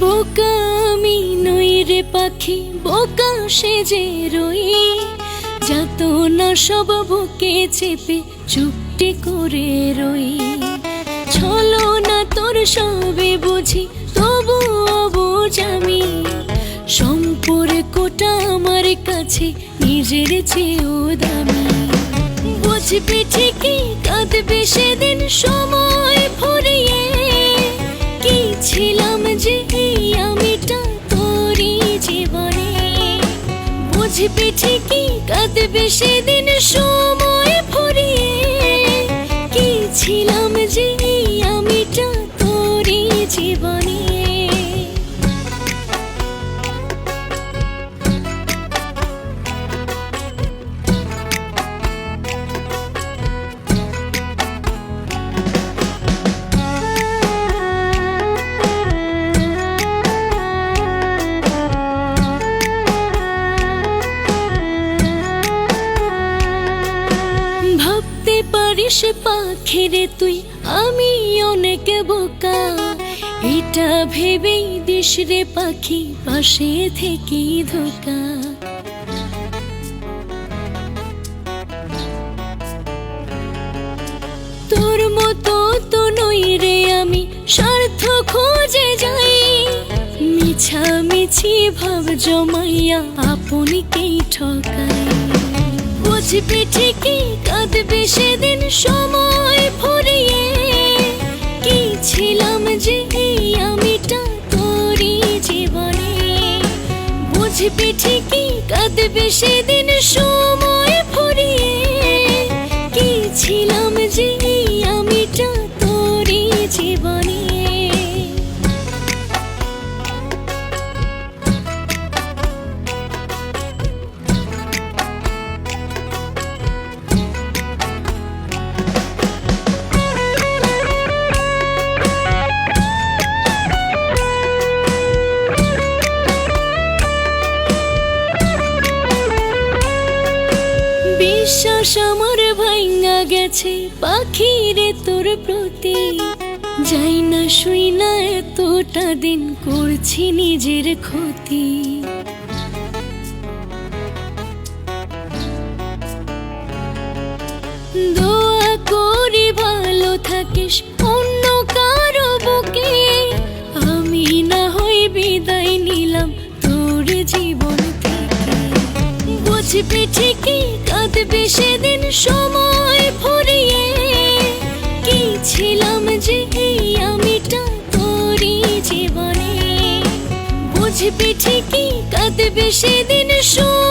বোকা আমি নই রে পাখি, বোকা সেজে রই, যত না সব বুকে চেপে চুপটি করে রই। ছলো না তোর সবে বুঝি, তবু অবুঝ আমি, সম্পর্কটা আমার কাছে নিজের চেয়েও দামি। বুঝবি ঠিকই কাঁদবে সেদিন সময় ফুরিয়ে, কি ছিলাম যে আমিটা তোরই জীবনে। বুঝবি ঠিকই কাঁদবে সেদিন সময় ফুরিয়ে, কি ছিলাম যে আমিটা তোরই জীবনে। ভাবতে পারিস পাখি রে তুই আমি অনেক বোকা, এটা ভেবেই দিস রে পাখি পাশে থেকে ধোকা। তোর মতো তো নই রে আমি, স্বার্থ খোঁজে যাই, মিছামিছি ভাব জমাইয়া আপনকেই ঠকাই। বুঝবি ঠিকই কাঁদবে সেদিন সময় ফুরিয়ে, কি ছিলাম যে আমিটা তোরই জীবনে। বুঝবি ঠিকই কাঁদবে সেদিন সময় ফুরিয়ে, কি ছিলাম যে আমিটা তোরই জীবনে। বিশ্বাস আমার ভাঙা গেছে পাখি রে তোর প্রতি, যাই না শুই না এতটা দিন করছি নিজের ক্ষতি। দোয়া করি ভালো থাকিস অন্য কারো বুকে, আমি না হই বিদায় নিলাম তোর জীবন থেকে। বুঝবি ঠিকই কাঁদবে সেদিন সময় ফুরিয়ে, কি ছিলাম যে আমিটা তোরই জীবনে। বুঝবি ঠিকই কাঁদবে সেদিন সময়